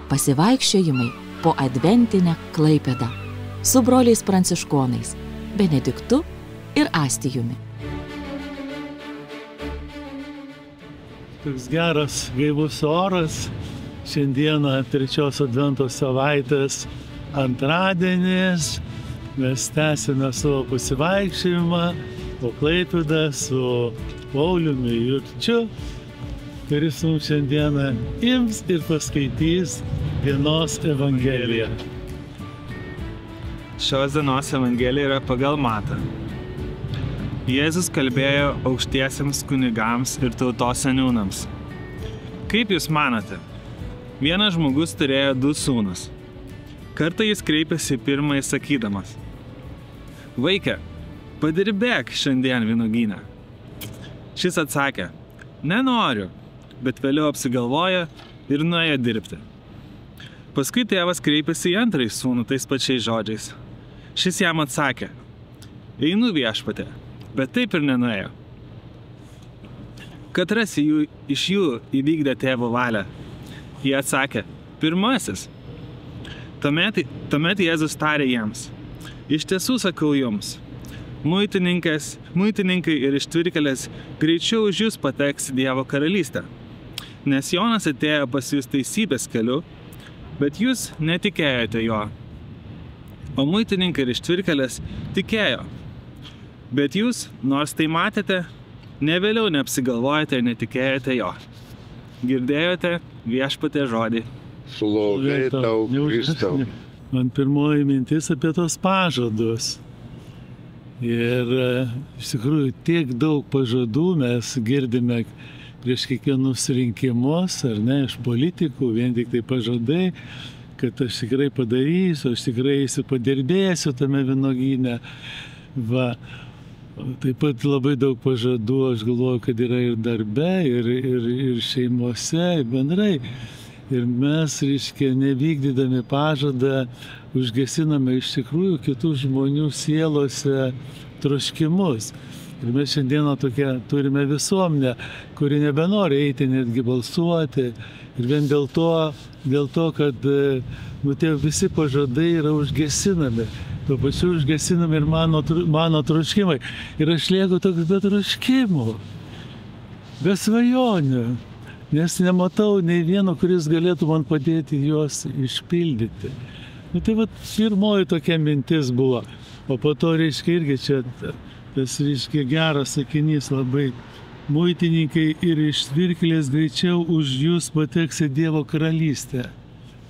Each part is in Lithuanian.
Pasivaikščiojimai po adventinę Klaipėdą su broliais pranciškonais Benediktu ir Astijumi. Toks geras, gaivus oras. Šiandieną 3 advento savaitės antradienis. Mes tęsime savo pasivaikščiojimą po Klaipėdą su Pauliumi Jurčiu, kuris mums šiandieną ims ir paskaitys dienos Evangeliją. Šios dienos Evangelija yra pagal Matą. Jėzus kalbėjo aukštiesiems kunigams ir tautos seniūnams. Kaip jūs manote? Vienas žmogus turėjo 2 sūnus. Kartą jis kreipėsi pirmąjį sakydamas: Vaike, padirbėk šiandien vynuogyne. Šis atsakė: nenoriu, bet vėliau apsigalvojo ir nuėjo dirbti. Paskui tėvas kreipėsi į antrąjį sūnų tais pačiais žodžiais. Šis jam atsakė: einu viešpatie, bet taip ir nenuėjo. Katras iš jų įvykdė tėvo valią? Jie atsakė: pirmasis. Tuomet Jėzus tarė jiems: iš tiesų sakau jums, muitininkai ir ištvirkėlės greičiau už jūs pateks į Dievo karalystę. Nes Jonas atėjo pas jūs teisybės keliu, bet jūs netikėjote jo. O muitininkai ir ištvirkėlės tikėjo. Bet jūs, nors tai matėte, ne vėliau neapsigalvojate ir netikėjote jo. Girdėjote viešpatie žodį. Šlovė tau, Kristau. Man pirmoji mintis apie tos pažadus. Ir iš tikrųjų tiek daug pažadų mes girdime prieš kiekvienus rinkimus, ar ne, iš politikų, vien tik tai pažadai, kad aš tikrai padarysiu, aš tikrai padirbėsiu tame vynuogyne. Va. Taip pat labai daug pažadų, aš galvoju, kad yra ir darbe, ir šeimose, ir bendrai. Ir mes, reiškia, nevykdydami pažadą, užgesiname iš tikrųjų kitų žmonių sielose troškimus. Ir mes šiandieną tokia turime visuomenę, kuri nebenori eiti netgi balsuoti. Ir vien dėl to, kad tie visi pažadai yra užgesinami. Tuo pačiu užgesinami ir mano troškimai. Ir aš lieku toks be troškimų, be svajonių. Nes nematau nei vieno, kuris galėtų man padėti juos išpildyti. Tai vat pirmoji tokia mintis buvo. O po to, reiškia, irgi čia tas, reiškia, geras sakinys labai. Muitininkai ir ištvirkėlės greičiau už jūs pateks į Dievo karalystę.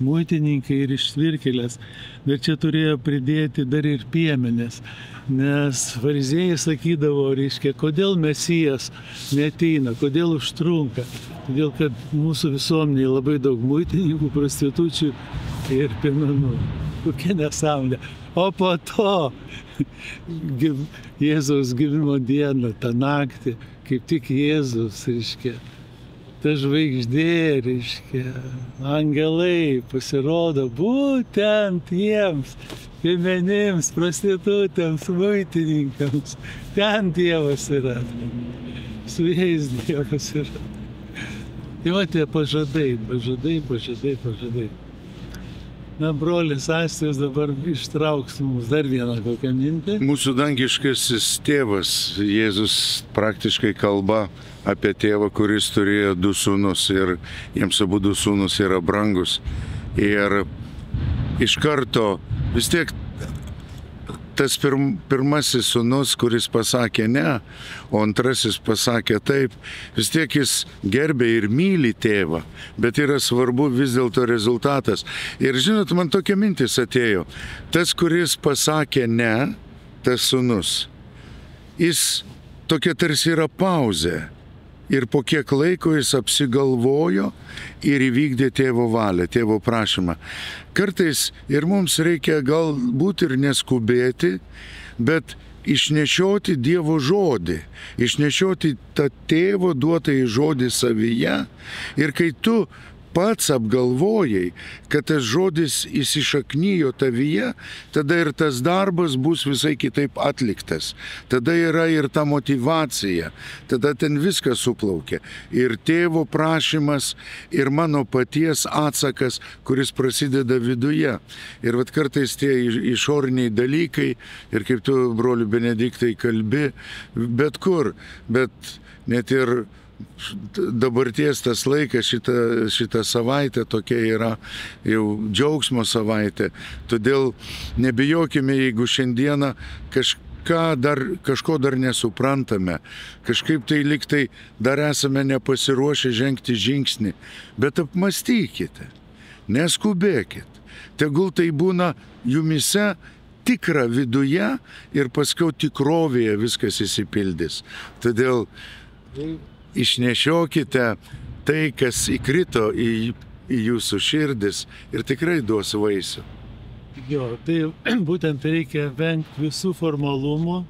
Muitininkai ir ištvirkėlės. Bet čia turėjo pridėti dar ir piemenės. Nes fariziejai sakydavo, reiškia, kodėl Mesijas neateina, kodėl užtrunka. Todėl, kad mūsų visuomenėje labai daug muitininkų, prostitučių ir piemenų. Kokia nesąmonė. O po to Jėzaus gimimo dieną, tą naktį, kaip tik Jėzus, reiškia, ta žvaigždė, reiškia, angelai pasirodo būtent jiems, piemenims, prostitutėms, muitininkams. Ten Dievas yra. Su jais Dievas yra. Tai va tie pažadai. Na, brolis Astijus dabar ištrauks mums dar vieną kokią mintį. Mūsų dangiškasis tėvas, Jėzus praktiškai kalba apie tėvą, kuris turėjo 2 sūnus ir jiems abu 2 sūnus yra brangus. Ir iš karto vis tiek tas pirmasis sūnus, kuris pasakė ne, o antrasis pasakė taip, vis tiek jis gerbė ir myli tėvą, bet yra svarbu vis dėlto rezultatas. Ir žinot, man tokia mintis atėjo, tas, kuris pasakė ne, tas sūnus, jis tokia tarsi yra pauzė. Ir po kiek laiko jis apsigalvojo ir įvykdė tėvo valią, tėvo prašymą. Kartais ir mums reikia galbūt ir neskubėti, bet išnešioti Dievo žodį, išnešioti tą tėvo duotąjį žodį savyje. Ir kai tu pats apgalvojai, kad tas žodis įsišaknyjo tavyje, tada ir tas darbas bus visai kitaip atliktas. Tada yra ir ta motyvacija, tada ten viskas suplaukia. Ir tėvo prašymas, ir mano paties atsakas, kuris prasideda viduje. Ir vat kartais tie išoriniai dalykai, ir kaip tu, broli Benediktai, kalbi, bet kur, bet net ir dabarties tas laikas, šita savaitė tokia yra jau džiaugsmo savaitė. Todėl nebijokime, jeigu šiandieną kažko dar nesuprantame, kažkaip tai liktai dar esame nepasiruošę žengti žingsnį, bet apmastykite, neskubėkit. Tegul tai būna jumise tikra viduje ir paskiau tikrovėje viskas įsipildys. Todėl išnešiokite tai, kas įkrito į jūsų širdis ir tikrai duos vaisių. Jo, tai būtent reikia vengti visų formalumų,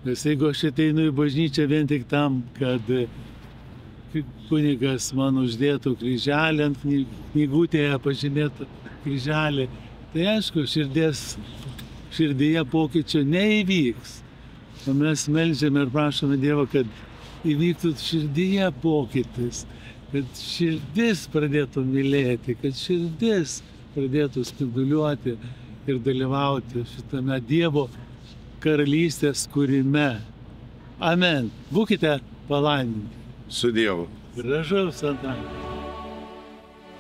nes jeigu aš ateinu į bažnyčią vien tik tam, kad kunigas man uždėtų kryželį, ant knygutėje pažymėtų kryželį, tai aišku, širdyje pokyčio neįvyks. O mes meldžiame ir prašome Dievo, kad įvyktų širdyje pokytis, kad širdis pradėtų mylėti, kad širdis pradėtų spinduliuoti ir dalyvauti šitame Dievo karalystės kūrime. Amen. Būkite palaiminti. Su Dievu. Gražaus antradienio.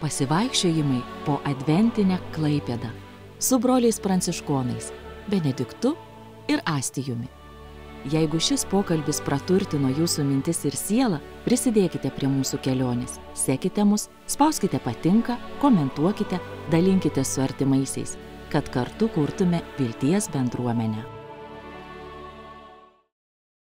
Pasivaikščiojimai po adventinę Klaipėdą su broliais pranciškonais Benediktu ir Astijumi. Jeigu šis pokalbis praturtino jūsų mintis ir sielą, prisidėkite prie mūsų kelionės. Sekite mus, spauskite patinka, komentuokite, dalinkite su artimaisiais, kad kartu kurtume vilties bendruomenę.